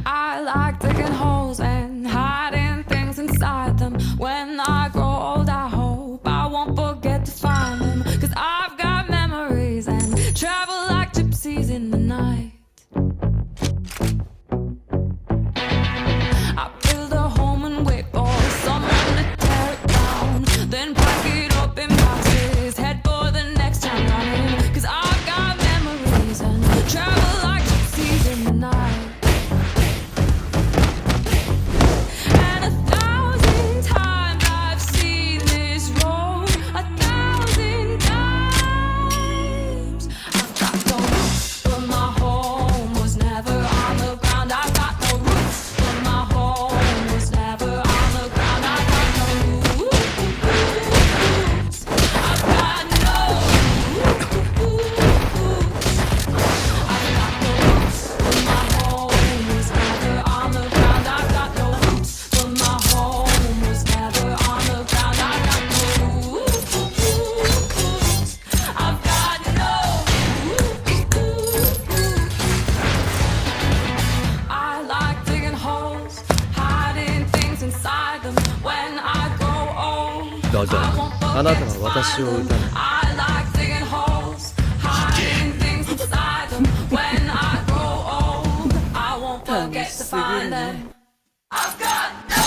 I like digging holes and hiding things inside them. When I grow old, I hope I won't forget to find them. 'Cause I've got memories and travel like gypsies in the night. I build a home and wait for someone to tear it down. Then pack it up in boxes, head for the next town running. 'Cause I've got memories and travel like gypsies in the night. And 1,000 times I've seen this road, 1,000 times. I've got no roots, but my home was never on the ground. I've got no roots, but my home was never on the ground. I've got no roots. I've got no roots. I've got no roots, but my home was never on the ground. I've got no roots, but my home was never on the ground. I've got no roots. I've got no roots. I like digging holes, hiding things inside them. When I grow old, だが I won't あな forget た to は私 find を撃 them. たない I like digging holes, hiding things inside them. When I grow old, I won't forget to find them. I've got no